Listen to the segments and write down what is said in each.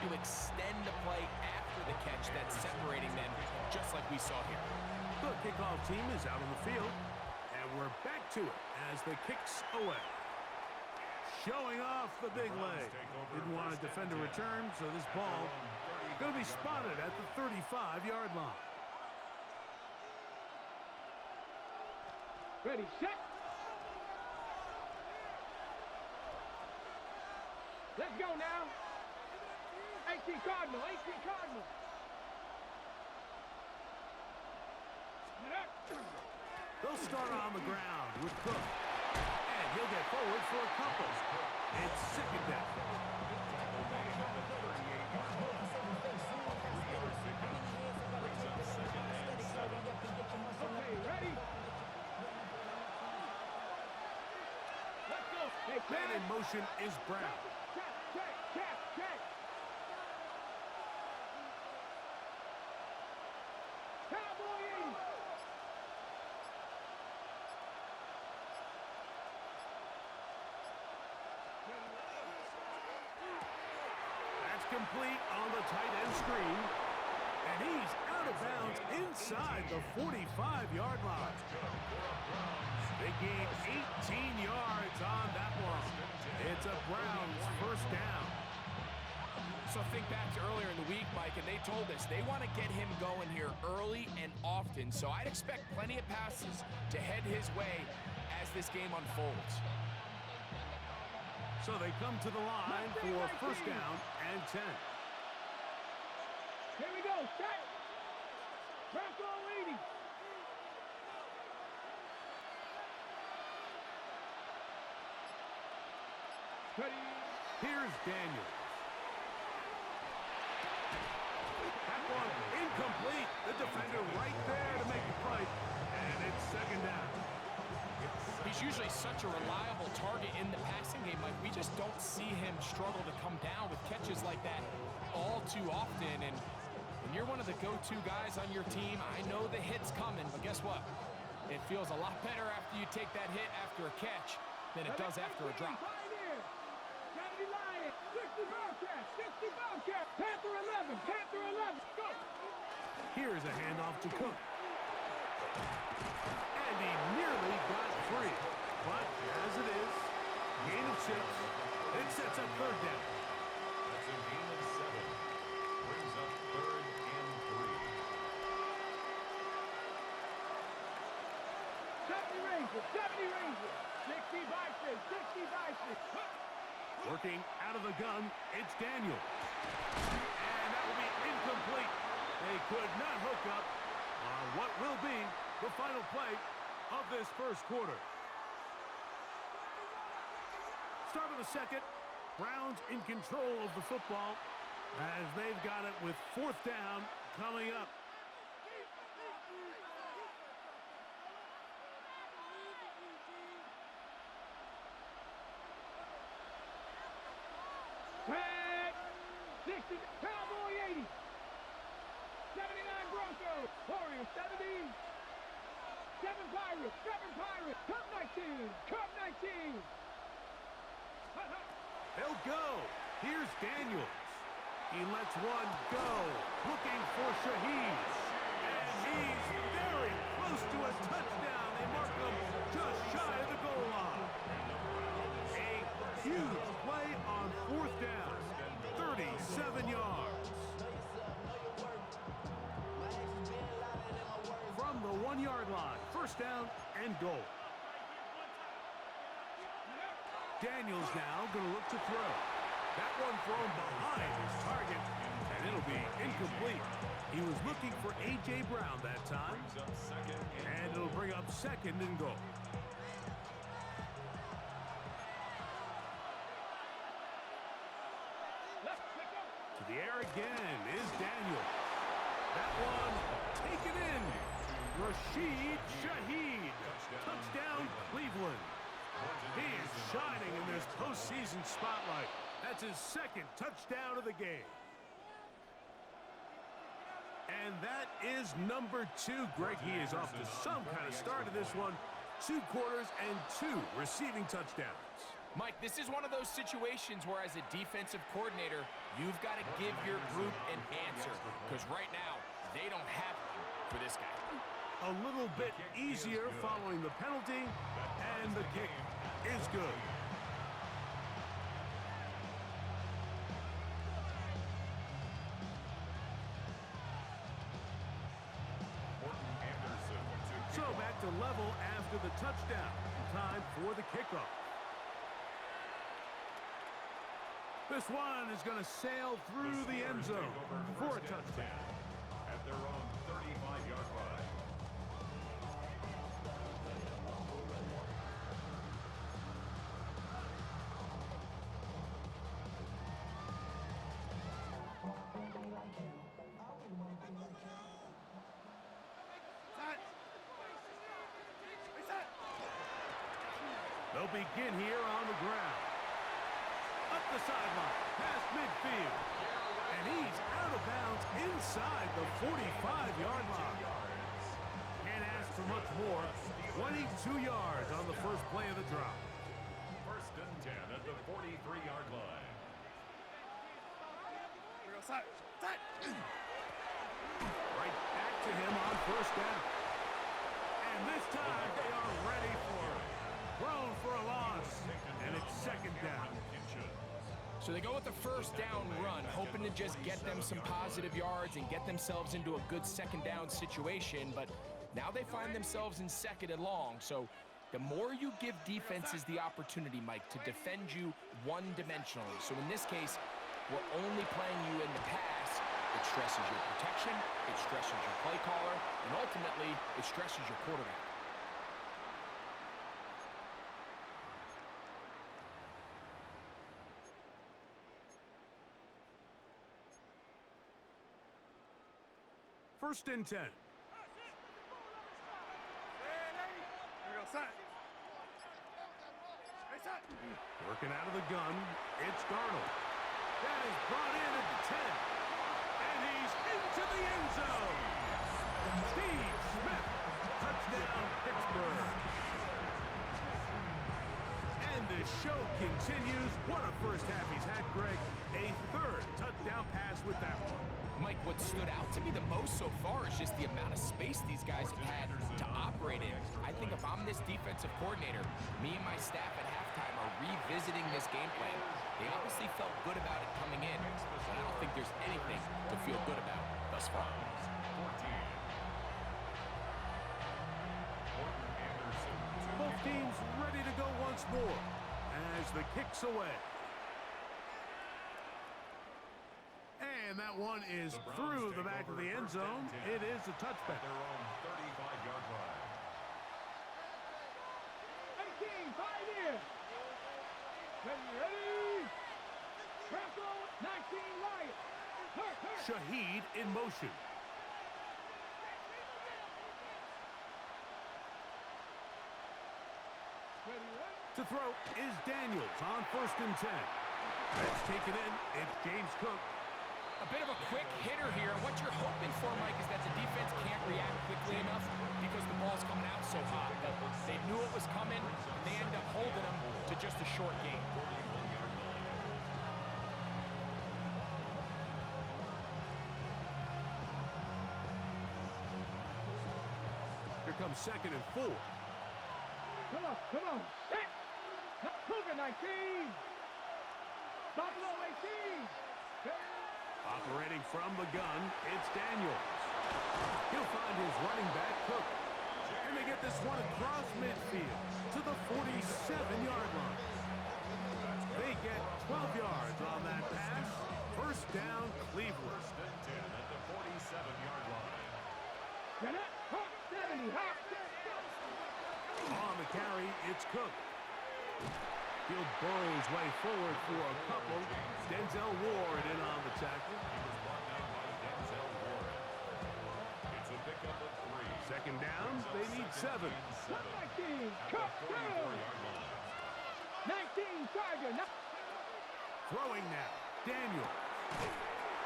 to extend the play after the catch that's separating them, just like we saw here. The kickoff team is out on the field, and we're back to it as the kick's away. Showing off the big leg. Didn't want to defend a return, so this ball going to be spotted at the 35-yard line. Ready, set. Let's go now. 18 Cardinal, 18 Cardinal. They'll start on the ground with Cook. And he'll get forward for a couple. It's second down. Okay, ready? Let's go. Hey, Man in motion is Brown. Check. Cowboy 80. That's complete on the tight end screen. And he's out of bounds inside the 45-yard line. They gain 18 yards on that one. It's a Browns first down. So think back to earlier in the week, Mike, and they told us they want to get him going here early and often. So I'd expect plenty of passes to head his way as this game unfolds. So they come to the line for first down and 10. Here we go, set. Bronco 80. Ready. Here's Daniel. That one incomplete. The defender right there to make the play. And it's second down. He's usually such a reliable target in the passing game. Like, we just don't see him struggle to come down with catches like that all too often. And when you're one of the go-to guys on your team, I know the hit's coming, but guess what? It feels a lot better after you take that hit after a catch than it does after a drop. 70 Lion, 60 Bobcat, 60 Bobcat, Panther 11, Panther 11, go! Here's a handoff to Cook. And he nearly got free. But as it is, gain of 6, it sets up third down. That's a gain of 7. Brings up 3rd and 70 Rangers, 70 Rangers, 60 Bison, 60 Bison. Working out of the gun, it's Daniel. And that will be incomplete. They could not hook up on what will be the final play of this first quarter. Start of the second. Browns in control of the football as they've got it with fourth down coming up. Tag! 60, Cowboy 80. 79 Broncos. Warriors 70. 7 Pirates. 7 Pirates. Cup 19. Cup 19. They'll go. Here's Daniels. He lets one go. Looking for Shaheed. And he's very close to a touchdown. They mark him just shy of the goal line. A huge play on fourth down. 37 yards. From the 1-yard line. First down and goal. Daniels now going to look to throw. That one thrown behind his target, and it'll be incomplete. He was looking for A.J. Brown that time, and it'll bring up second and goal. To the air again is Daniels. That one taken in. Rashid Shaheed. Touchdown, Cleveland. He is shining in this postseason spotlight. That's his second touchdown of the game. And that is number 2. Greg, he is off to some kind of start in this one. 2 quarters and 2 receiving touchdowns. Mike, this is one of those situations where as a defensive coordinator, you've got to give your group an answer because right now, they don't have one for this guy. A little bit easier following the penalty, and the kick is good. So back to level after the touchdown. Time for the kickoff. This one is going to sail through the end zone for a touchdown. At their own 35-yard line. They'll begin here on the ground. Up the sideline, past midfield. And he's out of bounds inside the 45-yard line. Can't ask for much more. 22 yards on the first play of the drop. First and 10 at the 43-yard line. Right back to him on first down. And this time they are ready for it. Thrown for a loss. And it's second down. So they go with the first down run, hoping to just get them some positive yards and get themselves into a good second down situation, but now they find themselves in second and long. So the more you give defenses the opportunity, Mike, to defend you one-dimensionally. So in this case, we're only playing you in the pass. It stresses your protection, it stresses your play caller, and ultimately, it stresses your quarterback. First and 10. Working out of the gun, it's Darnold. That is brought in at the 10. And he's into the end zone. Steve Smith, touchdown Pittsburgh. And the show continues. What a first half he's had, Greg. A third touchdown pass with that one. Mike, what stood out to me the most so far is just the amount of space these guys have had to operate in. I think if I'm this defensive coordinator, me and my staff at halftime are revisiting this game plan. They obviously felt good about it coming in, but I don't think there's anything to feel good about thus far. Both teams ready to go once more as the kick's away. And that one is through the back of the end zone. It is a touchback. Their own 35-yard line. 18, 5 years. Ready? Franco, 19, right. Hurt. Shaheed in motion. To throw is Daniels on first and 10. That's taken in. It's James Cook. A bit of a quick hitter here. What you're hoping for, Mike, is that the defense can't react quickly enough because the ball's coming out so hot. But they knew it was coming, and they end up holding them to just a short game. Here comes second and 4. Come on. Set. Cougar 19. Buffalo 18. Operating from the gun, it's Daniels. He'll find his running back, Cook. And they get this one across midfield to the 47-yard line. They get 12 yards on that pass. First down, Cleveland. First and 10 at the 47-yard line. 70. Hop. On the carry, it's Cook. He'll burrow his way forward for a couple. Denzel Ward in on the tackle. He was brought down by Denzel Ward. It's a pickup of 3. Second down, they need 7. 19. At Cook. the 44-yard line. 19. Tiger. Throwing now, Daniel.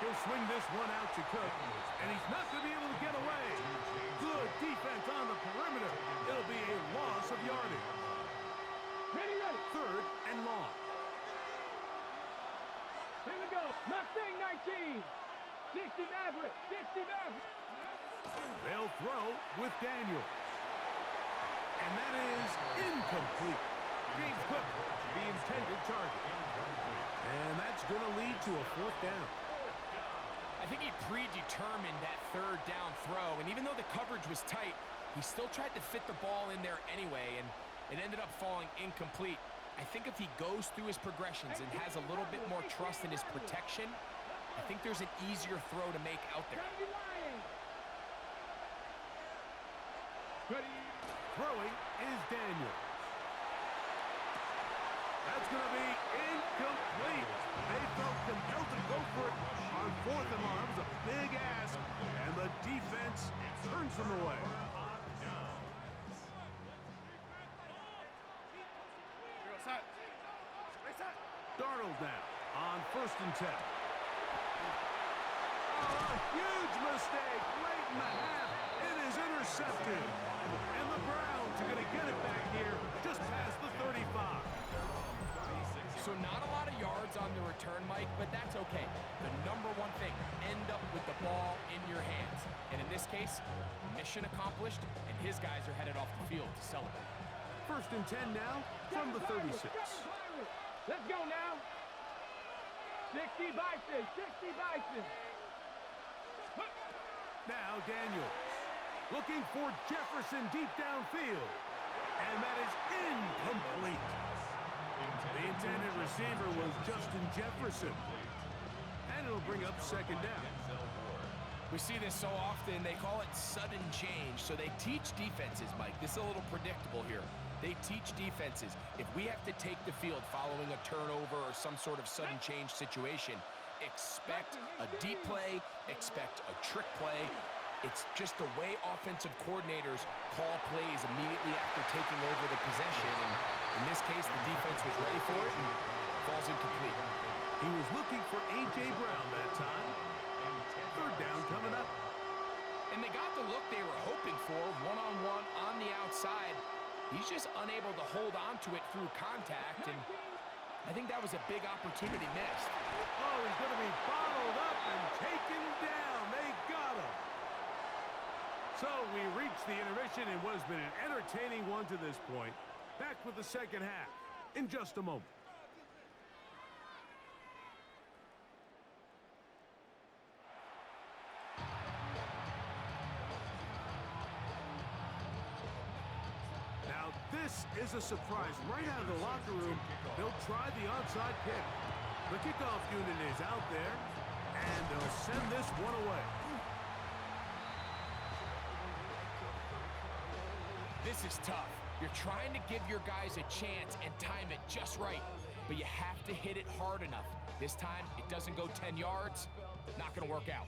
He'll swing this one out to Cook, and he's not going to be able to get away. Good defense on the perimeter. It'll be a loss of yardage. Ready. ready. 3rd and long. Here we go. Mustang 19. 60 Maverick. 60 Maverick. They'll throw with Daniel. And that is incomplete. James Cook, the intended target. And that's going to lead to a 4th down. I think he predetermined that 3rd down throw, and even though the coverage was tight, he still tried to fit the ball in there anyway, and it ended up falling incomplete. I think if he goes through his progressions and has a little bit more trust in his protection, I think there's an easier throw to make out there. Ready. Throwing is Daniel. That's going to be incomplete. They felt compelled to go for it on 4th and long. It was a big ask, and the defense turns them away. Darnold now on 1st and 10. Oh, a huge mistake late in the half. It is intercepted. And the Browns are going to get it back here just past the 35. So not a lot of yards on the return, Mike, but that's okay. The number one thing, end up with the ball in your hands. And in this case, mission accomplished, and his guys are headed off the field to celebrate. 1st and 10 now from the 36. Let's go now. 60 Bison. 60 Bison. Now Daniels looking for Jefferson deep downfield. And that is incomplete. The intended receiver was Justin Jefferson. And it'll bring up 2nd down. We see this so often, they call it sudden change. So they teach defenses, Mike. This is a little predictable here. They teach defenses, if we have to take the field following a turnover or some sort of sudden change situation, expect a deep play, expect a trick play. It's just the way offensive coordinators call plays immediately after taking over the possession. And in this case, the defense was ready for it and falls incomplete. He was looking for A.J. Brown that time. 3rd down coming up. And they got the look they were hoping for, one-on-one on the outside. He's just unable to hold on to it through contact, and I think that was a big opportunity missed. Oh, he's going to be bottled up and taken down. They got him. So we reached the intermission in what has been an entertaining one to this point. Back with the 2nd half in just a moment. This is a surprise. Right out of the locker room, they'll try the onside kick. The kickoff unit is out there, and they'll send this one away. This is tough. You're trying to give your guys a chance and time it just right, but you have to hit it hard enough. This time, it doesn't go 10 yards. Not going to work out.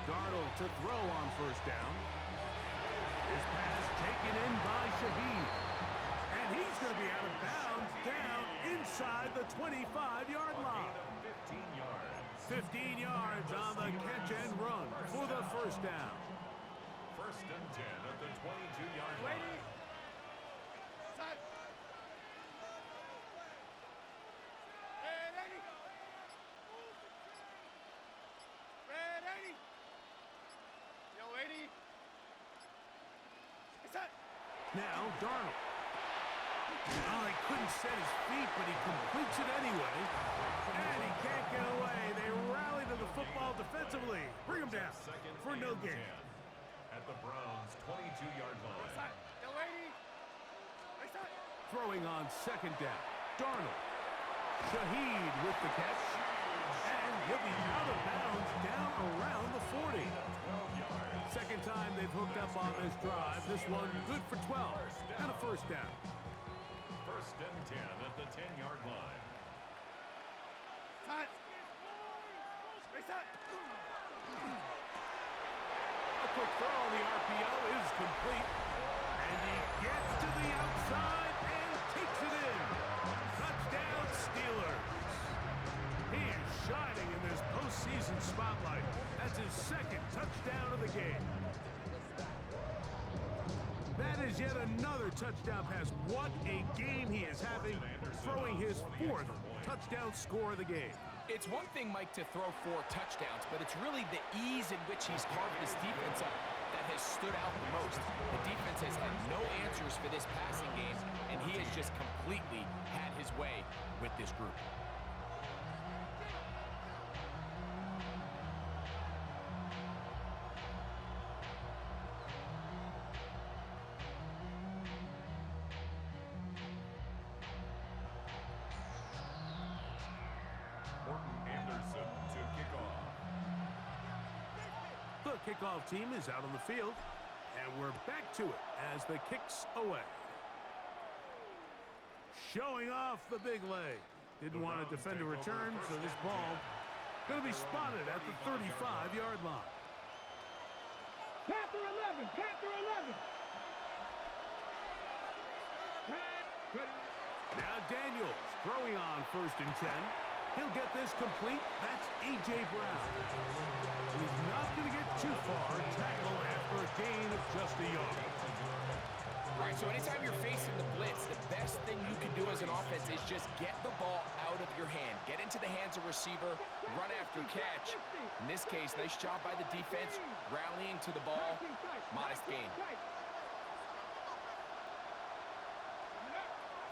Darnold to throw on 1st down. His pass taken in by Shaheed. And he's going to be out of bounds down inside the 25-yard line. 15 yards on the catch and run for the 1st down. 1st and 10 at the 22-yard line. Now, Darnold. Oh, he couldn't set his feet, but he completes it anyway. And he can't get away. They rally to the football defensively. Bring him down for no gain. At the Browns' 22-yard line. Throwing on 2nd down. Darnold. Shaheed with the catch. And he'll be out of bounds down around the 40. 2nd time they've hooked up on this drive. This one good for 12 and a 1st down. 1st and 10 at the 10-yard line. A quick throw on the RPO is complete. And he gets to the outside and takes it in. Touchdown Steelers. He is shining in this postseason spotlight. That's his touchdown of the game. That is yet another touchdown pass. What a game he is having, throwing his 4th touchdown score of the game. It's one thing, Mike, to throw 4 touchdowns, but it's really the ease in which he's carved his defense up that has stood out the most. The defense has had no answers for this passing game, and he has just completely had his way with this group. The kickoff team is out on the field, and we're back to it as the kick's away. Showing off the big leg. Didn't want to defend a return, so this ball going to be spotted at the 35-yard line. Panther 11, Panther 11. Now Daniels throwing on 1st and 10. He'll get this complete. That's A.J. Brown. He's not going to get too far. Tackle after a gain of just a yard. Right, so anytime you're facing the blitz, the best thing you can do as an offense is just get the ball out of your hand. Get into the hands of receiver, run after catch. In this case, nice job by the defense, rallying to the ball. Modest gain.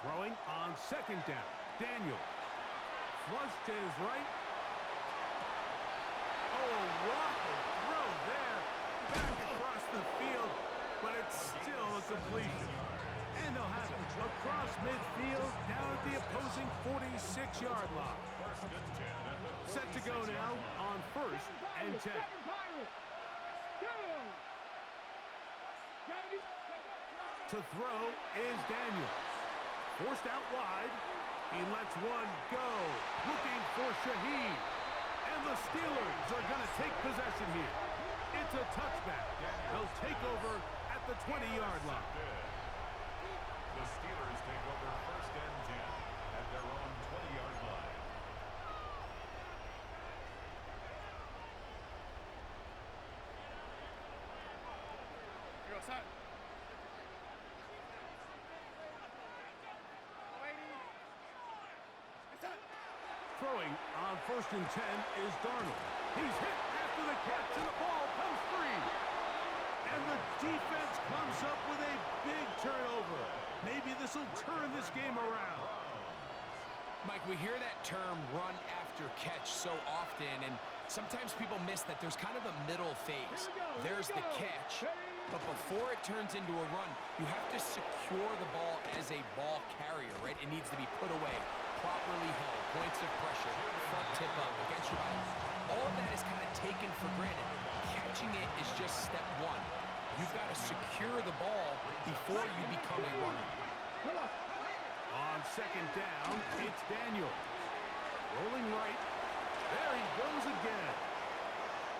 Throwing on 2nd down. Daniels. Flush to his right. Oh, a rocket throw there. Back across the field, but it's still a completion. And they'll have it across midfield, down at the opposing 46-yard line. Set to go now on 1st and 10. To throw is Daniels. Forced out wide. He lets one go. Looking for Shaheed. And the Steelers are going to take possession here. It's a touchback. They'll take over at the 20-yard line. The Steelers take over 1st and 10 at their own 20-yard line. Go, son. Throwing on 1st and 10 is Darnold. He's hit after the catch, and the ball comes free. And the defense comes up with a big turnover. Maybe this will turn this game around. Mike, we hear that term run after catch so often, and sometimes people miss that there's kind of a middle phase. There's the catch, but before it turns into a run, you have to secure the ball as a ball carrier, right? It needs to be put away, properly held, points of pressure, front tip up, against your body. All of that is kind of taken for granted. Catching it is just step one. You've got to secure the ball before you become a runner. On 2nd down, it's Daniel. Rolling right. There he goes again.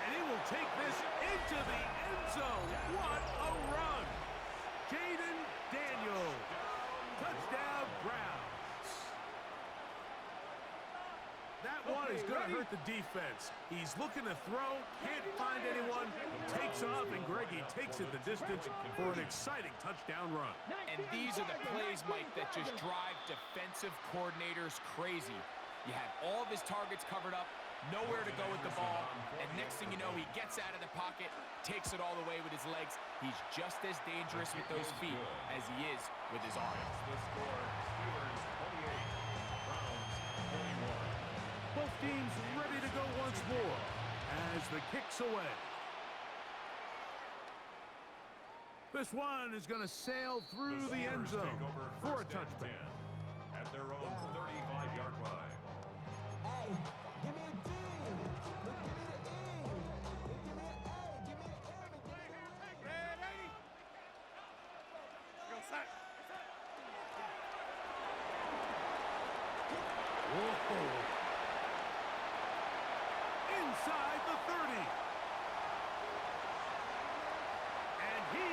And he will take this into the end zone. What a run. Jaden Daniels. Touchdown, Browns. That one is going to hurt the defense. He's looking to throw, can't find anyone, takes off, and Greggy takes it the distance for an exciting touchdown run. And these are the plays, Mike, that just drive defensive coordinators crazy. You have all of his targets covered up, nowhere to go with the ball, and next thing you know, he gets out of the pocket, takes it all the way with his legs. He's just as dangerous with those feet as he is with his arms. The score, Steelers 28, Browns 21. Both teams ready to go once more as the kick's away. This one is going to sail through the end zone for a touchback. At their own 35-yard line. Hey, give me a D. Give me the E. Give me an A. Give me an everything. Whoa. Inside the 30. And he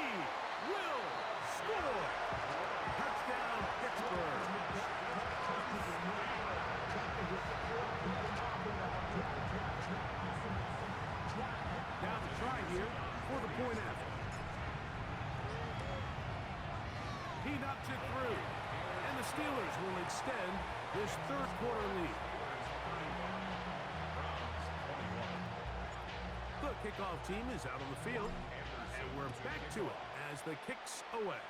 will score. Touchdown, Pittsburgh. Now to try here knocks it through. And the Steelers will extend this third quarter lead. The kickoff team is out on the field. And we're back to it as the kick's away.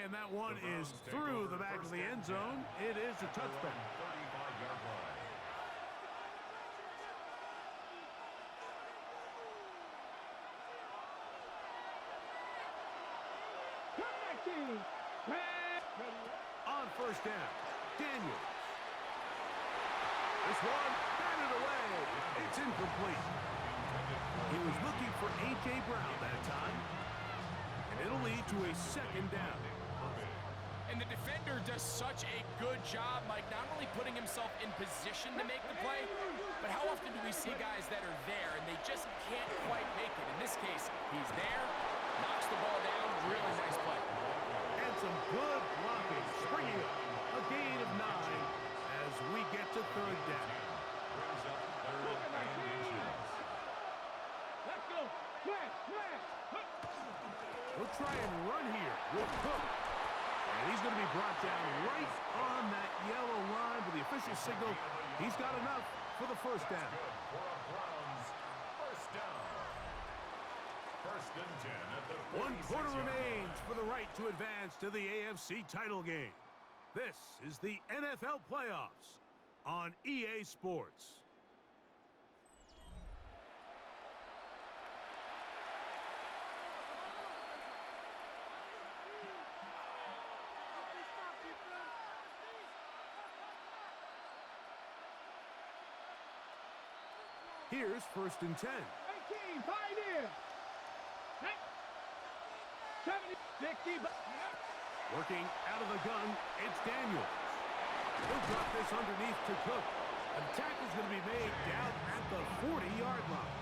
And that one is through the back of the end zone. It is a touchback. 35-yard line. Connecting. On first down, Daniels. This one batted away. It's incomplete. He was looking for A.J. Brown that time. And it'll lead to a second down. And the defender does such a good job, Mike, not only putting himself in position to make the play, but how often do we see guys that are there and they just can't quite make it? In this case, he's there, knocks the ball down, really nice play. And some good blocking, springing up. A gain of 9 as we get to third down. Brings up third and inches. Let's go. Flash, flash. We'll try and run here with Cook. And he's going to be brought down right on that yellow line with the official signal. He's got enough for the first down. For a Browns first down. First and 10 at the 1 quarter 46-yard line. remains for the right to advance to the AFC title game. This is the NFL playoffs on EA Sports. Here's first and 10. 18, pioneer. 70, 60, Working out of the gun, it's Daniels. He'll drop this underneath to Cook. A tackle's going to be made down at the 40-yard line.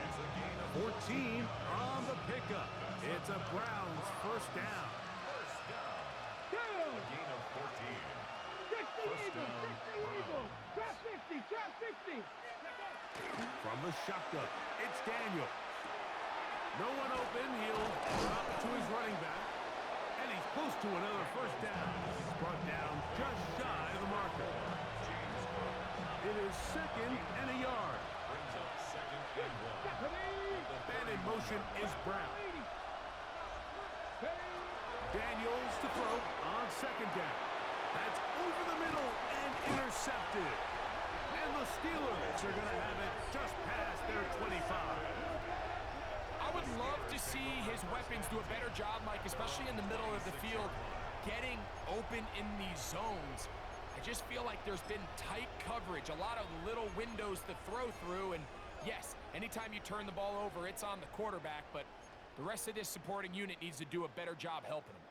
It's a gain of 14 on the pickup. It's a Browns first down. first down. two, A gain of 14. 60 Eagles, 60 Eagles. Drop 60, drop 60. From the shotgun, it's Daniels. No one open. He'll drop to his running back. And he's close to another first down. He's brought down just shy of the marker. It is second and a yard. Brings up second and 1. And in motion is Brown. Daniels to throw on second down. That's over the middle and intercepted. And the Steelers are going to have it just past their 25. I would love to see his weapons do a better job, Mike, especially in the middle of the field, getting open in these zones. I just feel like there's been tight coverage, a lot of little windows to throw through, and yes, anytime you turn the ball over, it's on the quarterback, but the rest of this supporting unit needs to do a better job helping him.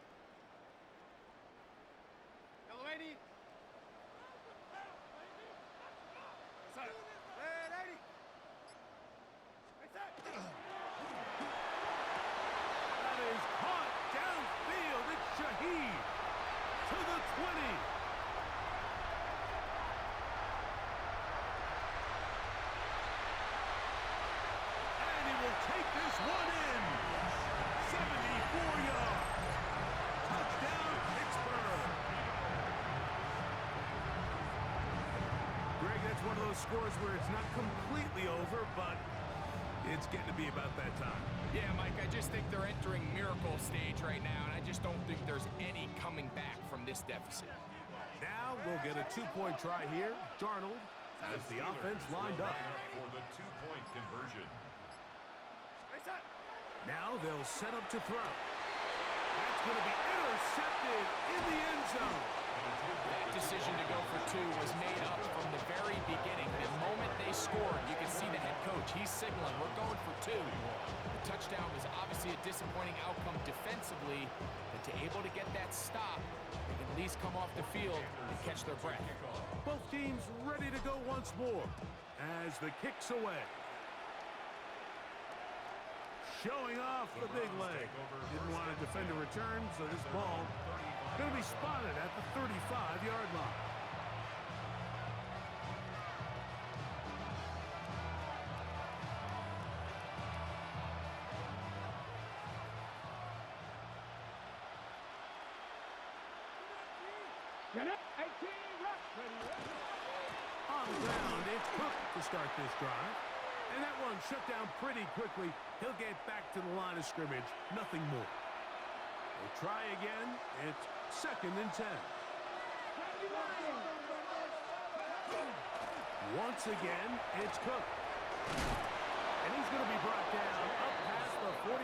That is caught downfield. It's Shaheed to the 20. And he will take this one in. 74 yards. Touchdown, Pittsburgh. Greg, that's one of those scores where it's not completely over, but it's getting to be about that time. Yeah, Mike, I just think they're entering miracle stage right now, and I just don't think there's any coming back from this deficit. Now we'll get a two-point try here. Darnold has the offense lined up. For the two-point conversion. Now they'll set up to throw. That's going to be intercepted in the end zone. That decision to go for two was made up from the very beginning. The moment they scored, you can see the head coach. He's signaling, we're going for two. The touchdown was obviously a disappointing outcome defensively, but to able to get that stop, they can at least come off the field and catch their breath. Both teams ready to go once more as the kick's away. Showing off the big leg. Didn't want to defend a return, so this ball going to be spotted at the 35-yard line. Get it. 18, rush. Ready, On the ground, it's Cook to start this drive. And that one shut down pretty quickly. He'll get back to the line of scrimmage. Nothing more. We'll try again. It's 2nd and 10. Once again, it's Cook. And he's going to be brought down up past the 45.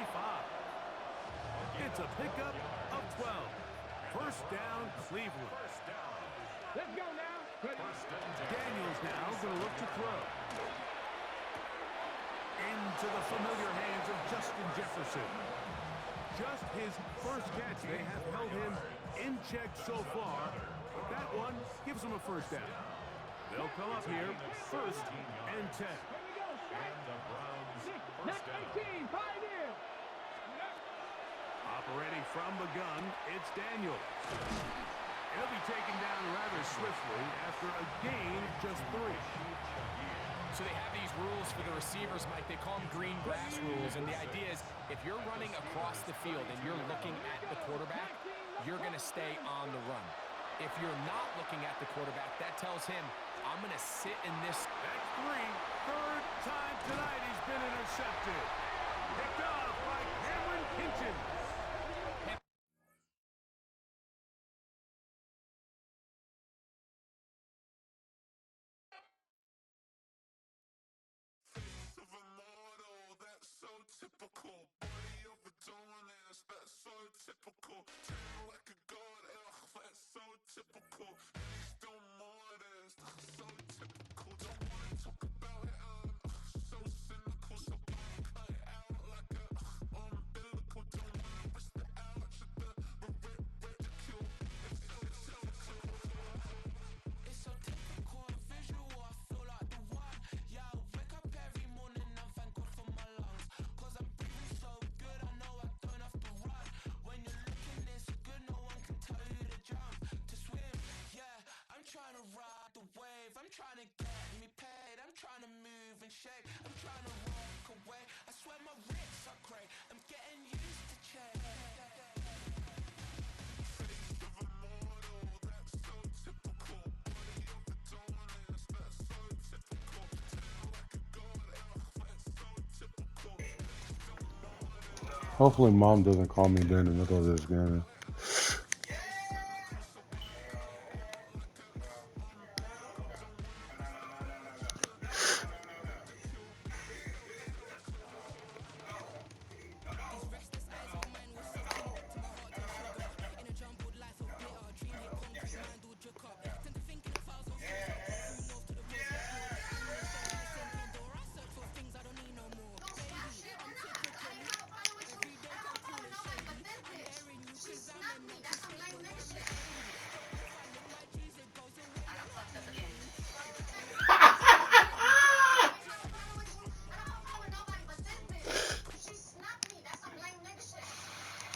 It's a pickup of 12. First down, Cleveland. Let's go now. Daniels now going to look to throw. Into the familiar hands of Justin Jefferson. Just his first catch. They have held him in check so far. But that one gives him a first down. They'll come up here, 1st and 10. And the Browns Not first down. 18, 5 in. Operating from the gun, it's Daniels. He'll be taken down rather swiftly after a gain of just 3. So they have these rules for the receivers, Mike. They call them green grass rules. And the idea is if you're running across the field and you're looking at the quarterback, you're going to stay on the run. If you're not looking at the quarterback, that tells him, I'm going to sit in this. That's 3. 3rd time tonight he's been intercepted. Picked off by Cameron Hinton. Of a model, that's so typical. Body of a Adonis, that's so typical. Turn like a god, that's so typical. He's still modest, so typical. Don't wanna talk about it, so cynical. So cut it out like a umbilical. Don't wanna risk the ouch of the ridicule. It's so typical, visual, I feel like the one. Yeah, I wake up every morning and thank God for my lungs. Cause I'm breathing so good, I know I don't have to run. When you're looking this good, no one can tell you to jump, to swim. Yeah, I'm trying to ride the wave, I'm trying to get me paid, I'm trying to move and shake, I'm trying to walk away. I swear my wrists are great, I'm getting used to change. Hopefully mom doesn't call me during the middle of this game.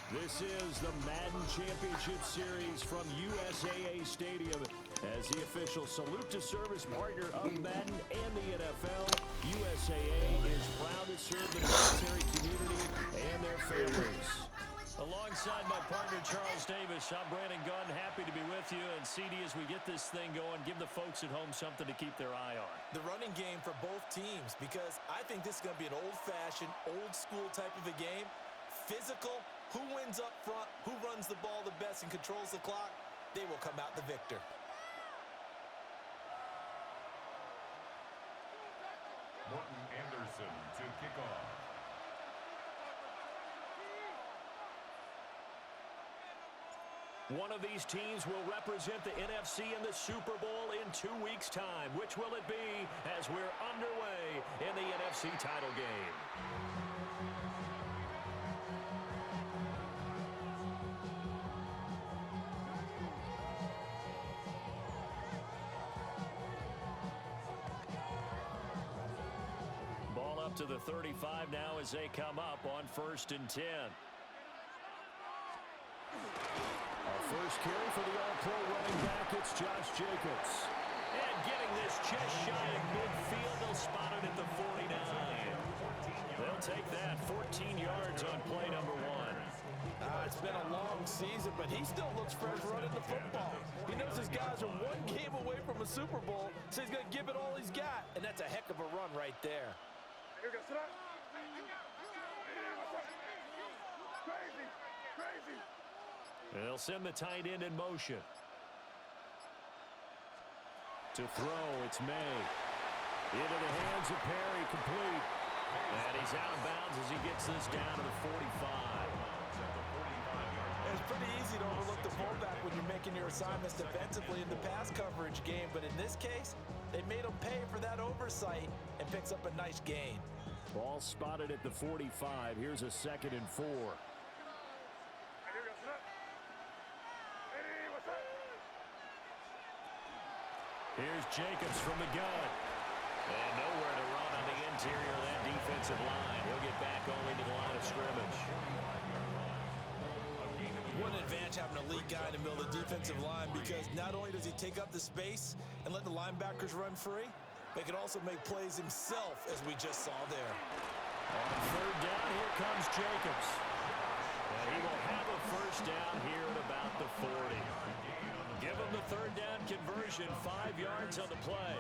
This is the Madden Championship Series from USAA Stadium. As the official salute to service partner of Madden and the NFL, USAA is proud to serve the military community and their families. Alongside my partner, Charles Davis, I'm Brandon Gunn. Happy to be with you. And CD, as we get this thing going, give the folks at home something to keep their eye on. The running game for both teams, because I think this is going to be an old-fashioned, old-school type of a game. Physical, who wins up front, who runs the ball the best and controls the clock, they will come out the victor. Morton Anderson to kick off. One of these teams will represent the NFC in the Super Bowl in 2 weeks' time. Which will it be as we're underway in the NFC title game? Ball up to the 35 now as they come up on 1st and 10. First carry for the All-Pro running back, it's Josh Jacobs. And getting this just shy of midfield, they'll spot it at the 49. They'll take that, 14 yards on play number 1. It's been a long long season, but he still looks fresh running the football. He knows his guys are one game away from a Super Bowl, so he's going to give it all he's got, and that's a heck of a run right there. Here we go. Sit up. Crazy. Crazy. They'll send the tight end in motion. To throw, it's May. Into the hands of Perry, complete. And he's out of bounds as he gets this down to the 45. It's pretty easy to overlook the fullback when you're making your assignments defensively in the pass coverage game, but in this case, they made him pay for that oversight and picks up a nice gain. Ball spotted at the 45. Here's a 2nd and 4. Here we go. Sit up. Hey, what's up? Here's Jacobs from the gun. And nowhere to run on the interior of that defensive line. He'll get back only to the line of scrimmage. What an advantage having a lead guy in the middle of the defensive line, because not only does he take up the space and let the linebackers run free, but he can also make plays himself, as we just saw there. On 3rd down, here comes Jacobs. And he will have a 1st down here at about the 40. Give him the 3rd down conversion, 5 yards on the play.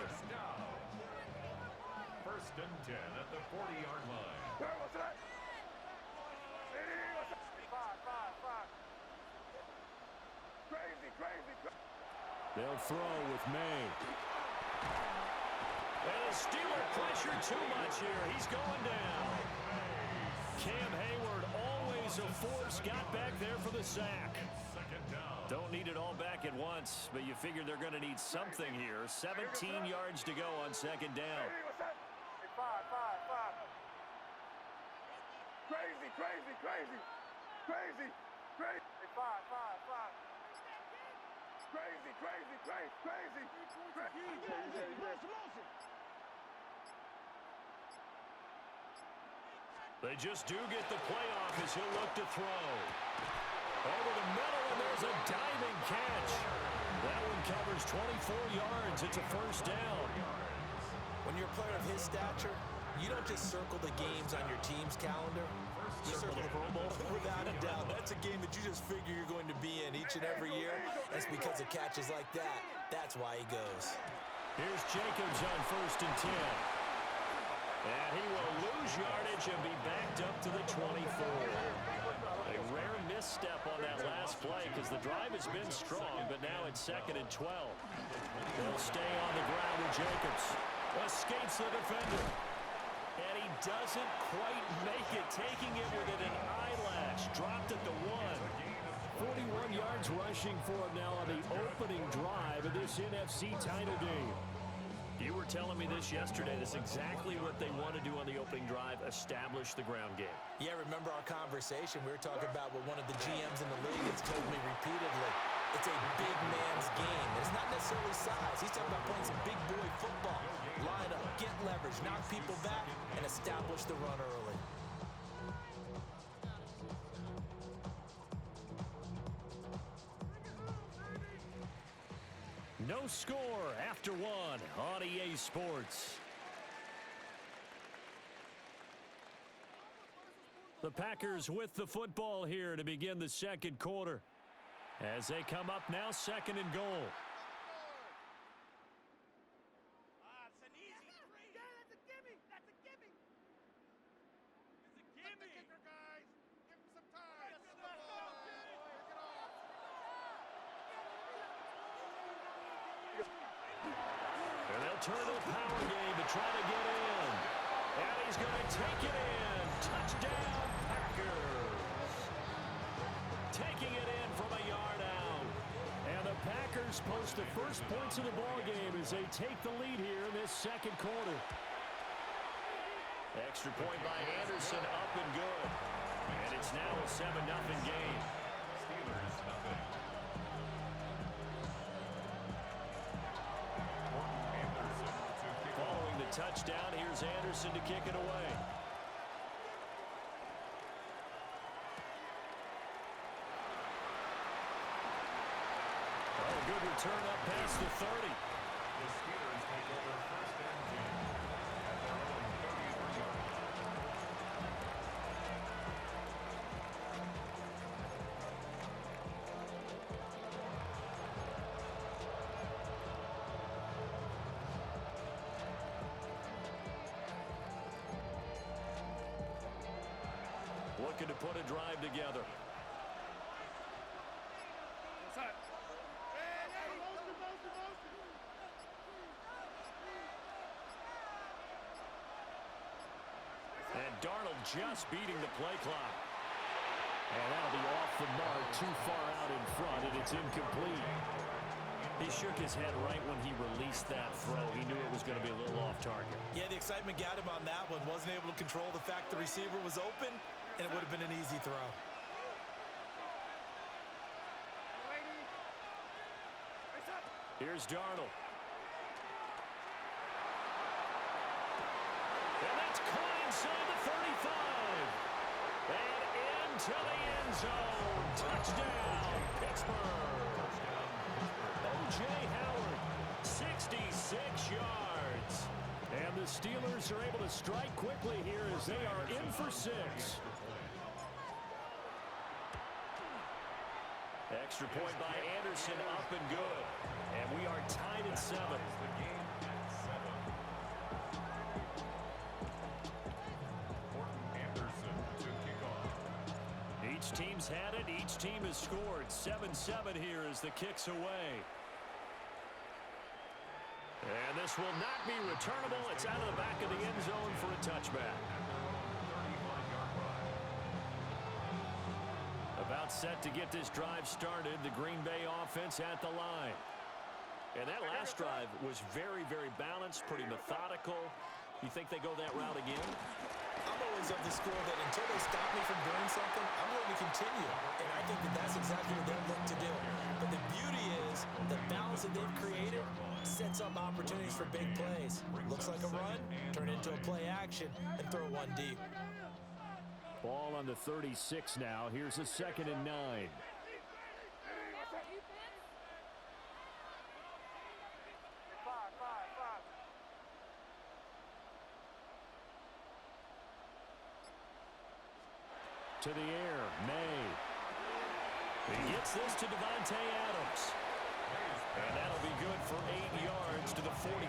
1st and 10 at the 40-yard line. Hey, what's up? Hey, what's up? Five. Crazy. They'll throw with May. And the Steeler pressure too much here. He's going down. Cam Hayward, always a force, got back there for the sack. 2nd down. Don't need it all back at once, but you figure they're going to need something here. 17 yards to go on 2nd down. Hey, what's up? Hey, five. Crazy. Hey, five. Crazy. They just do get the playoff as he'll look to throw. Over the middle, and there's a diving catch. That one covers 24 yards. It's a 1st down. When you're a player of his stature, you don't just circle the games on your team's calendar. You circle the Pro Bowl. Without a doubt, that's a game that you just figure you're going to be in each and every year. That's because of catches like that. That's why he goes. Here's Jacobs on 1st and 10. And he will lose yardage and be backed up to the 24. A rare misstep on that last play because the drive has been strong, but now it's 2nd and 12. They'll stay on the ground with Jacobs. Escapes the defender. And he doesn't quite make it, taking it within an eyelash. Dropped at the 1. 41 yards rushing for him now on the opening drive of this NFC title game. You were telling me this yesterday. That's exactly what they want to do on the opening drive, establish the ground game. Yeah, remember our conversation? We were talking about what one of the GMs in the league has told me repeatedly. It's a big man's game. It's not necessarily size. He's talking about playing some big boy football. Line up, get leverage, knock people back, and establish the run early. No score after 1 on EA Sports. The Packers with the football here to begin the 2nd quarter. As they come up now, 2nd and goal. That's an easy 3. Yeah, that's a gimme. It's a gimme, guys. Give him some time. And they'll turn to the power game to try to get in. And he's going to take it in. Touchdown, Packers. Taking it in from a yard out. And the Packers post the first points of the ball game as they take the lead here in this 2nd quarter. Extra point by Anderson, up and good. And it's now a 7-0 game. Steelers nothing. Following the touchdown, here's Anderson to kick it away. Oh, good return up past the 30. The Steelers take over 1st and 10 at their own 33-yard line. looking to put a drive together. And Darnold just beating the play clock. And that'll be off the mark, too far out in front, and it's incomplete. He shook his head right when he released that throw. He knew it was going to be a little off target. Yeah, the excitement got him on that one. Wasn't able to control the fact the receiver was open, and it would have been an easy throw. Here's Darnold. And that's caught inside the 35. And into the end zone. Touchdown, Pittsburgh. O.J. Howard, 66 yards. And the Steelers are able to strike quickly here as they are in for 6. Extra point by Anderson, up and good. And we are tied at 7. Each team's had it. Each team has scored. 7-7 here as the kick's away. And this will not be returnable. It's out of the back of the end zone for a touchback. About set to get this drive started. The Green Bay offense at the line. And that last drive was very, very balanced, pretty methodical. You think they go that route again? I'm always of the school that until they stop me from doing something, I'm going to continue. And I think that that's exactly what they'll look to do. But the beauty is the balance that they've created sets up opportunities for big plays. Looks like a run, turn into a play action, and throw one deep. Ball on the 36 now. Here's a 2nd and 9. To the air, May. He gets this to Devontae Adams. And that'll be good for 8 yards to the 45.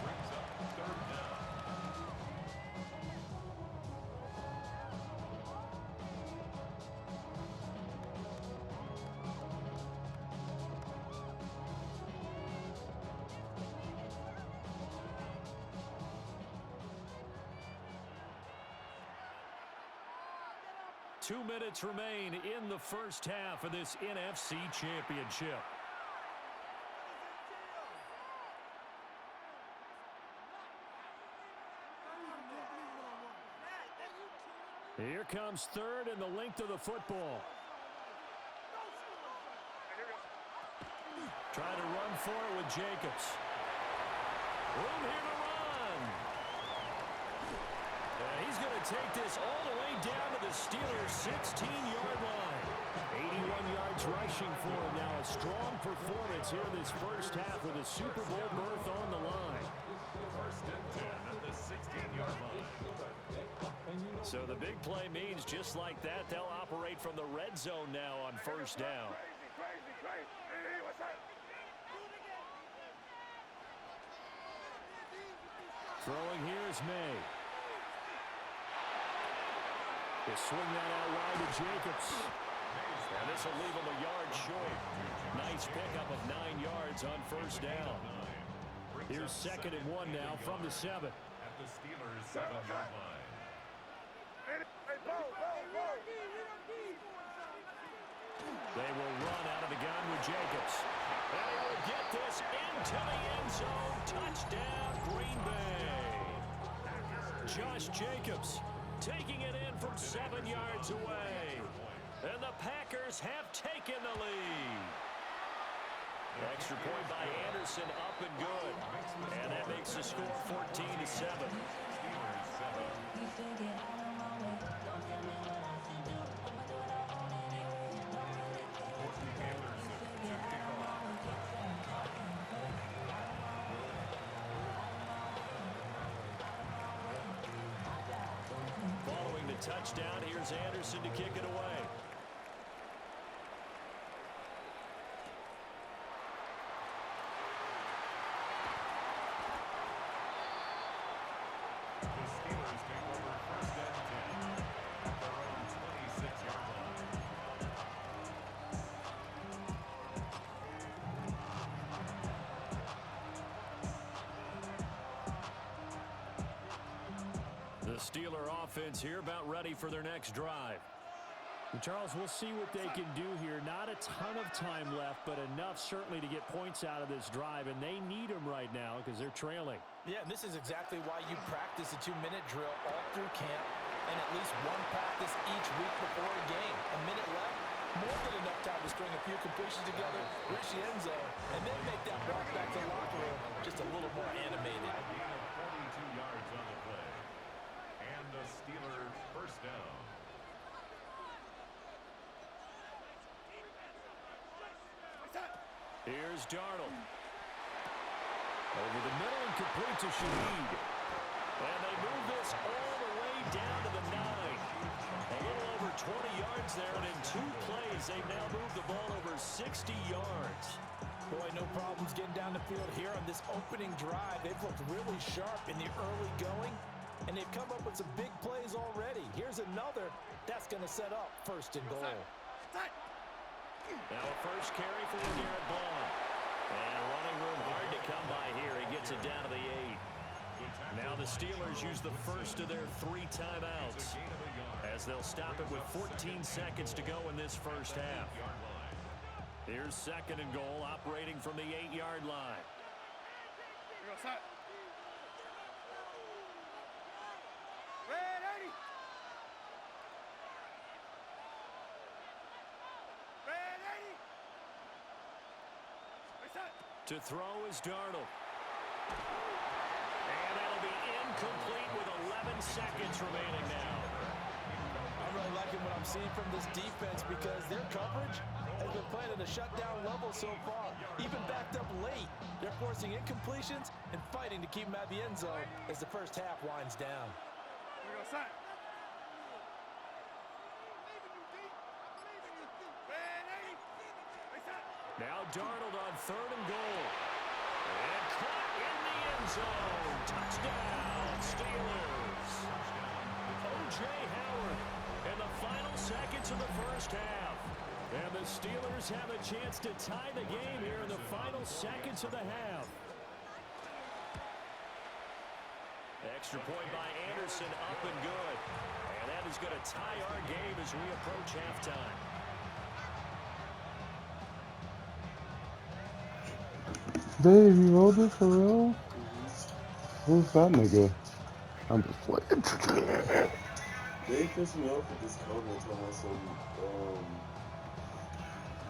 Brings up 3rd down. Two minutes remain in the first half of this NFC Championship. Here comes 3rd and the length of the football. Try to run for it with Jacobs. Room here to run. And he's going to take this all the way down to the Steelers' 16-yard line. 81 yards rushing for him now. A strong performance here in this first half with a Super Bowl berth on the line. 1st and 10 at the 16-yard line. So the big play means just like that, they'll operate from the red zone now on 1st down. Throwing here is May. They swing that out wide to Jacobs. And this will leave him a yard short. Nice pickup of 9 yards on 1st down. Here's 2nd and 1 now from the 7. At the Steelers' 7-yard line. They will run out of the gun with Jacobs. And he will get this into the end zone. Touchdown, Green Bay. Josh Jacobs taking it in from 7 yards away. And the Packers have taken the lead. Extra point by Anderson, up and good. And that makes the score 14-7. Following the touchdown, here's Anderson to kick it away. The Steelers take over 1st and 10. Steeler offense here about ready for their next drive. Charles, we'll see what they can do here. Not a ton of time left, but enough certainly to get points out of this drive, and they need them right now because they're trailing. Yeah, and this is exactly why you practice a 2-minute drill all through camp and at least one practice each week before a game. A minute left, more than enough time to string a few completions together, reach the end zone, and then make that walk back to the locker room just a little more animated. A gain of 42 yards on the play. And the Steelers first down. Here's Darnold. Over the middle and complete to Shaheed. And they move this all the way down to the 9. A little over 20 yards there, and in 2 plays, they've now moved the ball over 60 yards. Boy, no problems getting down the field here on this opening drive. They've looked really sharp in the early going, and they've come up with some big plays already. Here's another that's going to set up 1st and goal. Now a first carry for Garrett Bond. And running room hard to come by here. He gets it down to the 8. Now the Steelers use the first of their 3 timeouts as they'll stop it with 14 seconds to go in this first half. Here's 2nd and goal, operating from the 8-yard line. To throw is Darnold. And that'll be incomplete with 11 seconds remaining now. I'm really liking what I'm seeing from this defense because their coverage has been playing at a shutdown level so far. Even backed up late, they're forcing incompletions and fighting to keep them at the end zone as the first half winds down. Now Darnold on 3rd and goal. And caught in the end zone. Touchdown, Steelers. O.J. Howard in the final seconds of the first half. And the Steelers have a chance to tie the game here in the final seconds of the half. Extra point by Anderson, up and good. And that is going to tie our game as we approach halftime. Dave, you rolled it for real? Who's that nigga? I'm just playing. They pissed me off with this comment telling us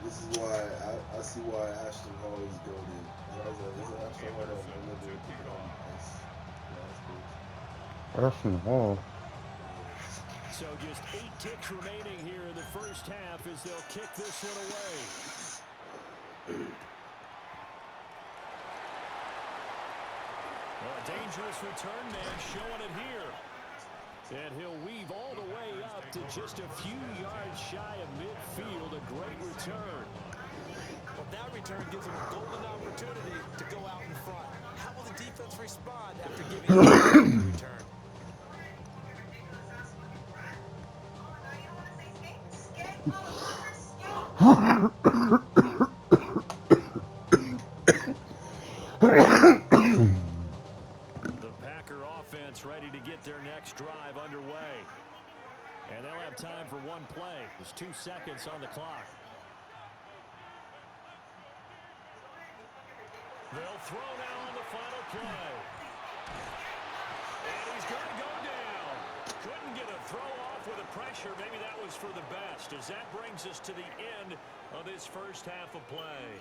this is why I see why Ashton Hall is goaded. And I was like, this is Ashton Hall that Ashton Hall. So just 8 ticks remaining here in the first half as they'll kick this one away. Well, a dangerous return man showing it here. And he'll weave all the way up to just a few yards shy of midfield. A great return. Well, that return gives them a golden opportunity to go out in front. How will the defense respond after giving them a return? The Packer offense ready to get their next drive underway. And they'll have time for one play. There's 2 seconds on the clock. They'll throw now on the final play. And he's going to go down. Couldn't get a throw off with the pressure. Maybe that was for the best, as that brings us to the end of this first half of play.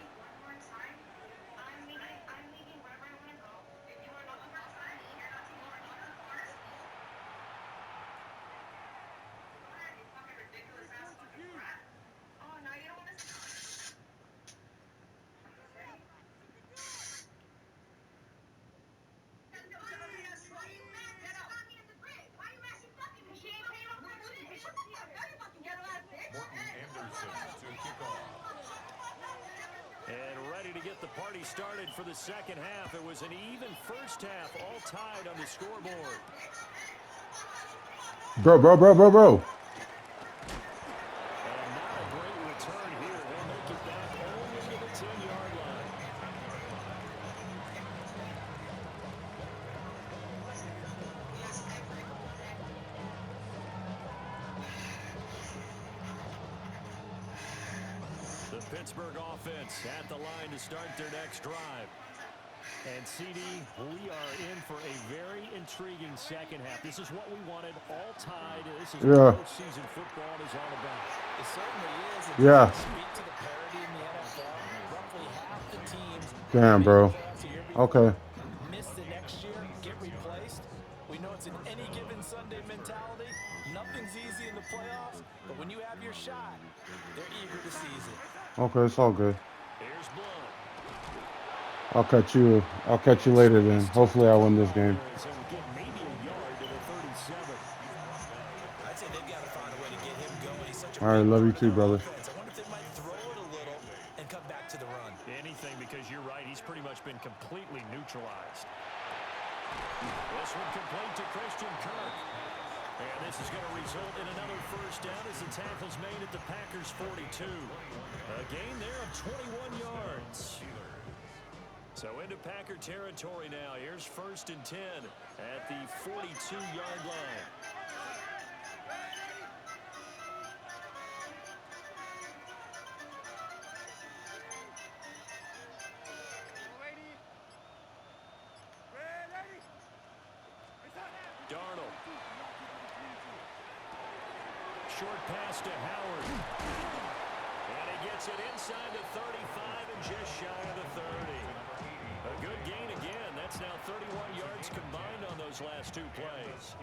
Started for the second half. It was an even first half, all tied on the scoreboard. Bro. And not a great return here. They'll make it back only to the 10-yard line. Pittsburgh offense at the line to start their next drive. And CD, we are in for a very intriguing second half. This is what we wanted, all tied. This is what postseason football is all about. It certainly is. It Yeah. doesn't speak to the parity in the NFL. Roughly half the teams Damn, bro. Okay. miss the next year, get replaced. We know it's an any given Sunday mentality. Nothing's easy in the playoffs, but when you have your shot, they're eager to seize it. Okay, it's all good. Here's Blunt. I'll catch you later then. Hopefully I win this game. So we get maybe a yard to the 37. I'd say they've got to find a way to get him going. He's such a All right, big love you part too, of their brother. offense. I wonder if they might throw it a little and come back to the run. Anything, because you're right. He's pretty much been completely neutralized. This one complete to Christian Kirk. And this is going to result in another first down as the tackle's made at the Packers' 42. A gain there of 21 yards. So into Packer territory now. Here's 1st and 10 at the 42-yard line. Darnold. Short pass to Howard. And he gets it inside the 35 and just shy of the 30. A good gain again. That's now 31 yards combined on those last two plays.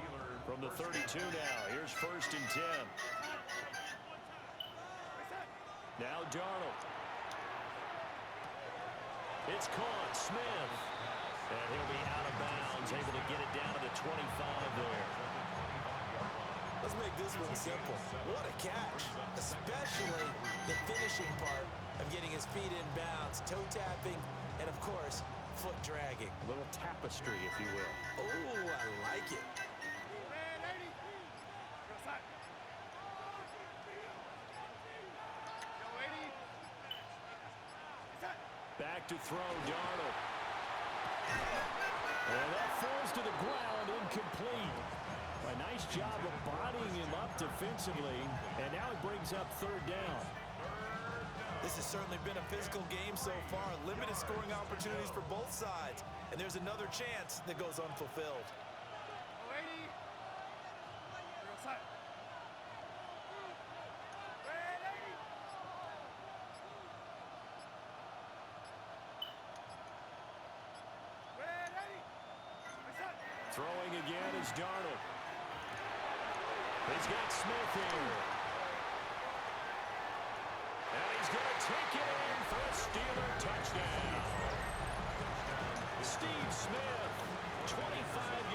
From the 32 now. Here's 1st and 10. Now Darnold. It's caught. Smith. And he'll be out of bounds, able to get it down to the 25 there. Let's make this one simple. What a catch, especially the finishing part of getting his feet in bounds, toe tapping, and of course, foot dragging. A little tapestry, if you will. Oh, I like it. Back to throw, Darnold. And that falls to the ground, incomplete. A nice job of bodying him up defensively, and now it brings up 3rd down. This has certainly been a physical game so far. Limited scoring opportunities for both sides. And there's another chance that goes unfulfilled. Throwing again is Darnold. He's got Smith here. And he's going to take it in for a Steeler touchdown. Steve Smith, 25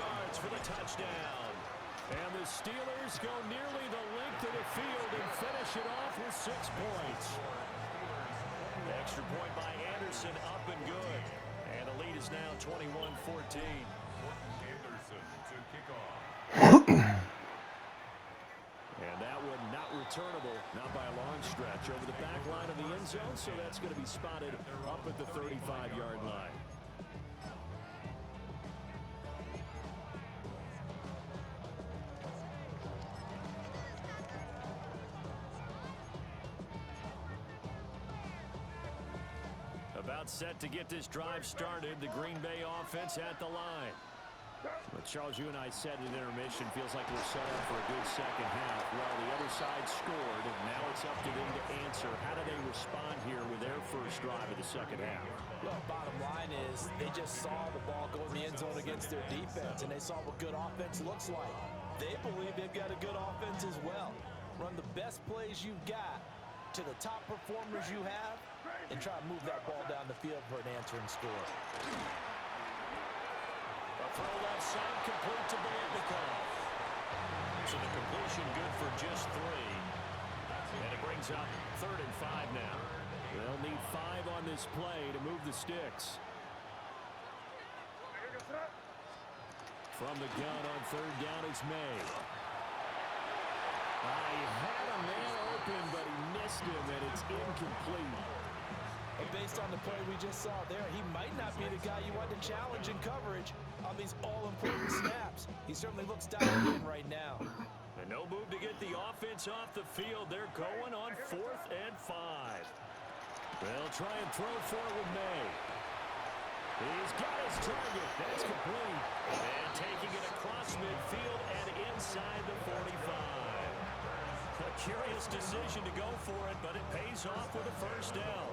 yards for the touchdown. And the Steelers go nearly the length of the field and finish it off with 6 points. Extra point by Anderson, up and good. And the lead is now 21-14. And that one not returnable, not by a long stretch, over the back line of the end zone, so that's going to be spotted up at the 35-yard line. About set to get this drive started, the Green Bay offense at the line. But Charles, you and I said at intermission, feels like we're set up for a good second half. Well, the other side scored, and now it's up to them to answer. How do they respond here with their first drive of the second half? Well, bottom line is they just saw the ball go in the end zone against their defense, and they saw what good offense looks like. They believe they've got a good offense as well. Run the best plays you've got to the top performers you have, and try to move that ball down the field for an answering score. Throw left side, complete to Biletnikoff. So the completion good for just 3. And it brings up 3rd and 5 now. They'll need 5 on this play to move the sticks. From the gun on 3rd down is May. He had a man open, but he missed him, and it's incomplete. But based on the play we just saw there, he might not be the guy you want to challenge in coverage on these all-important snaps. He certainly looks dialed in right now. And no move to get the offense off the field. They're going on 4th and 5. They'll try and throw for it with May. He's got his target. That's complete. And taking it across midfield and inside the 45. A curious decision to go for it, but it pays off with a first down.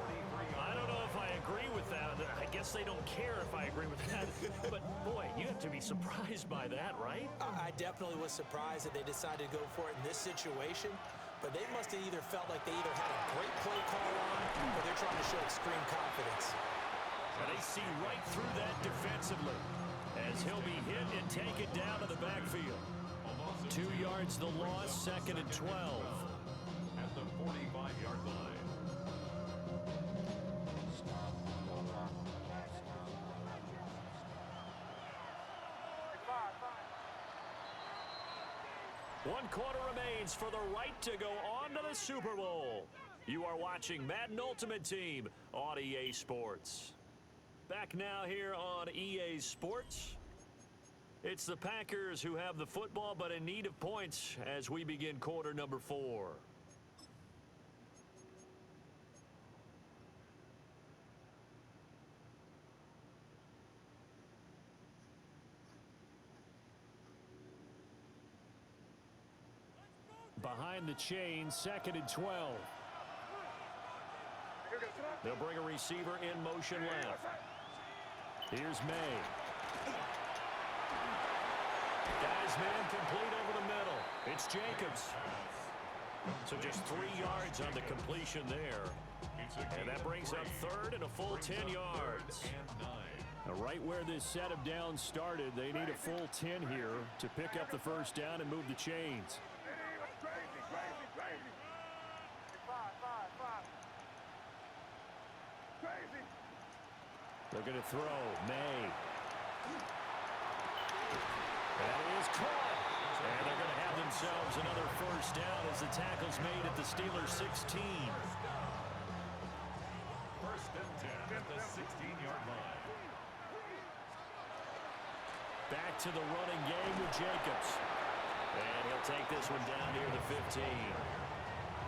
I don't know if I agree with that. I guess they don't care if I agree with that. But, boy, you have to be surprised by that, right? I definitely was surprised that they decided to go for it in this situation. But they must have either felt like they either had a great play call on or they're trying to show extreme confidence. And they see right through that defensively as he'll be hit and taken down to the backfield. 2 yards the loss, 2nd and 12. At the 45-yard line. One quarter remains for the right to go on to the Super Bowl. You are watching Madden Ultimate Team on EA Sports. Back now here on EA Sports. It's the Packers who have the football but in need of points as we begin quarter number 4. Behind the chain, 2nd and 12. They'll bring a receiver in motion left. Here's May. Guys, man, complete over the middle. It's Jacobs. So just 3 yards on the completion there. And that brings up 3rd and a full 10 yards. Now, right where this set of downs started, they need a full 10 here to pick up the first down and move the chains. They're going to throw. May. That is caught. And they're going to have themselves another first down as the tackle's made at the Steelers' 16. First and 10 at the 16-yard line. Back to the running game with Jacobs. And he'll take this one down near the 15.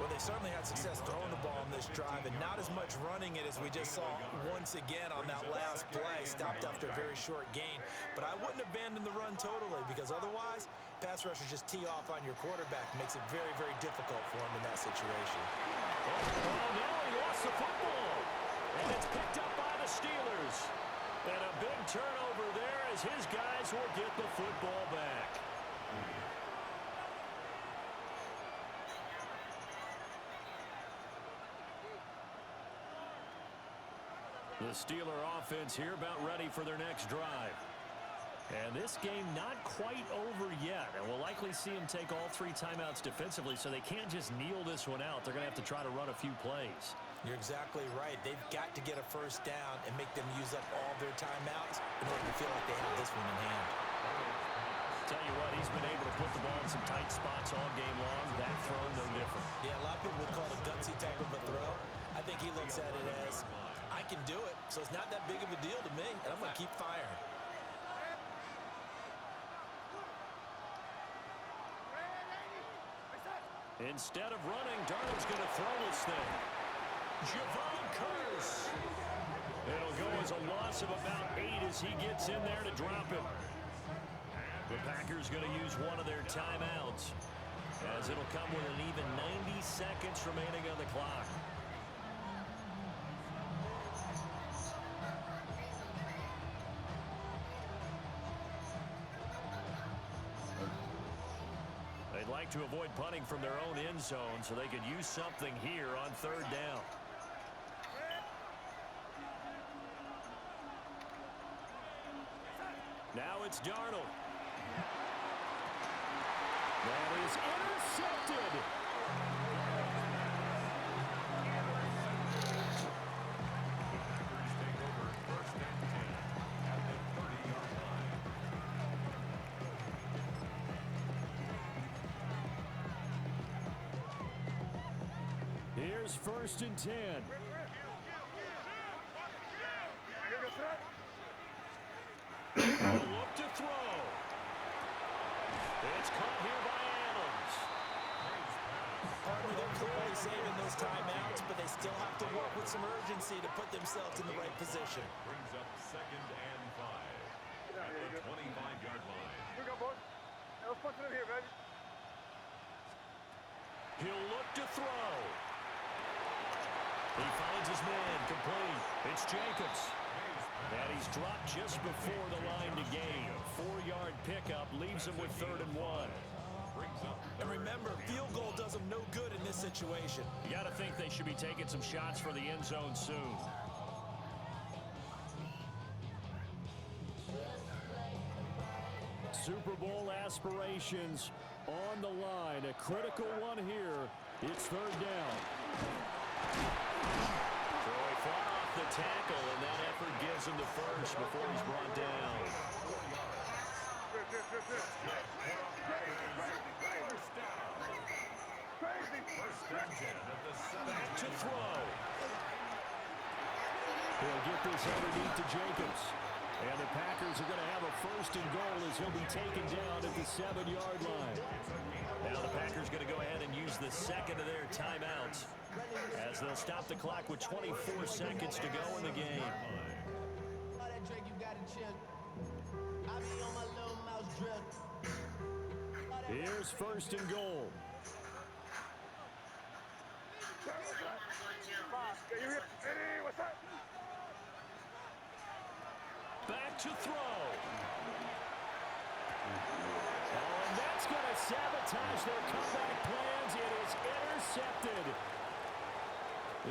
Well, they certainly had success throwing the ball on this drive, and not as much running it as we just saw once again on that last play. Stopped after a very short gain. But I wouldn't abandon the run totally, because otherwise, pass rushers just tee off on your quarterback. Makes it very, very difficult for him in that situation. Oh, no, he lost the football. And it's picked up by the Steelers. And a big turnover there as his guys will get the football back. The Steeler offense here about ready for their next drive. And this game not quite over yet. And we'll likely see them take all 3 timeouts defensively, so they can't just kneel this one out. They're going to have to try to run a few plays. You're exactly right. They've got to get a first down and make them use up all their timeouts in order to feel like they have this one in hand. Tell you what, he's been able to put the ball in some tight spots all game long. That throw, no different. Yeah, a lot of people would call it a gutsy type of a throw. I think he looks at it as, I can do it, so it's not that big of a deal to me, and I'm going to keep firing. Instead of running, Darnold's going to throw this thing. Javon Curse. It'll go as a loss of about 8 as he gets in there to drop it. The Packers going to use one of their timeouts, as it'll come with an even 90 seconds remaining on the clock. They'd like to avoid punting from their own end zone so they could use something here on 3rd down. Now it's Darnold. That is intercepted. Packers take over 1st and 10 at the 30-yard line. Here's 1st and 10. Look to throw. It's caught here by Adams. Partner, they're clearly saving those timeouts, but they still have to work with some urgency to put themselves in the right position. Brings up 2nd and 5 at the 25-yard line. Here we go, boys. Hey, let's punch it in here, baby. He'll look to throw. He finds his man, complete. It's Jacobs. And he's dropped just before the line to gain. 4-yard pickup leaves him with 3rd and 1. And remember, field goal does them no good in this situation. You got to think they should be taking some shots for the end zone soon. Super Bowl aspirations on the line. A critical one here. It's 3rd down. So he fought off the tackle, and that effort gives him the first before he's brought down. Back to throw. He'll get this underneath to Jacobs. And the Packers are going to have a 1st and goal as he'll be taken down at the 7-yard line. Now the Packers going to go ahead and use the 2nd of their timeouts as they'll stop the clock with 24 seconds to go in the game. Here's 1st and goal. Back to throw. Oh, and that's going to sabotage their comeback plans. It is intercepted.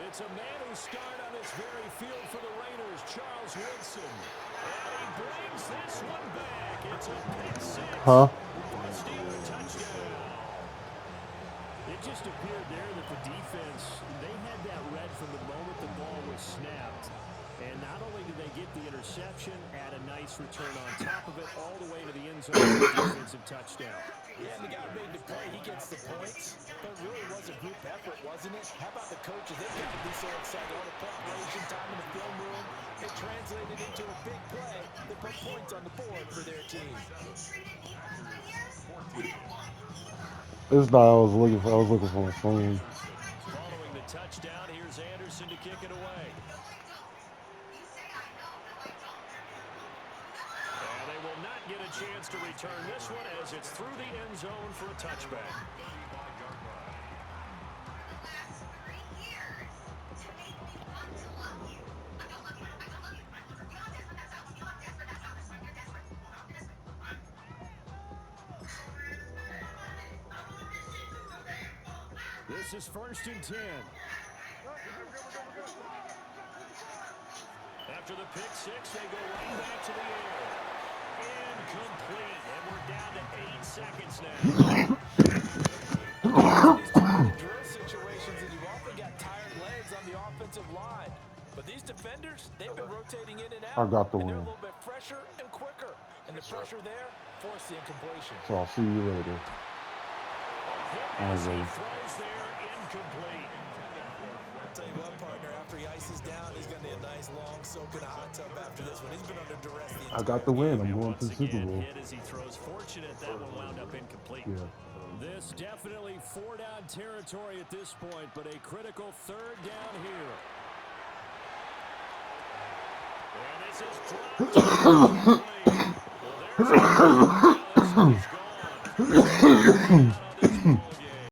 It's a man who starred on this very field for the Raiders, Charles Woodson. And he brings this one back. It's a pick 6. Huh? For a Steeler touchdown. It just appeared there that the defense, they had that read from the moment the ball was snapped. And not only did they get the interception, add a nice return on top of it, all the way to the end zone for a defensive touchdown. Yeah, and the guy made the play. He gets the points. But it really was a group effort, wasn't it? How about the coaches? They've got to be so excited. All the preparation time in the film room, it translated into a big play that put points on the board for their team. This guy I was looking for my phone. Following the touchdown, here's Anderson to kick it away. And they will not get a chance to return this one as it's through the end zone for a touchback. This is 1st and 10. After the pick 6, they go right back to the air. Incomplete, and we're down to 8 seconds now. These drill situations, and you've often got tired legs on the offensive line. But these defenders, they've been rotating in and out. I got the and they're a win. little bit fresher and quicker. And the pressure there forced the incompletion. So I'll see you later. As he throws there, incomplete. I'll tell you what, partner, after he ices down, he's going to need a nice long soak in a hot tub after this one. He's been under duress the entire I got the win. I'm going to Once the Super again, Bowl. hit as he throws. Fortunate that one wound up incomplete. Yeah. This definitely 4-down territory at this point, but a critical 3rd down here. And this is dropped. Well, there's a he's gone.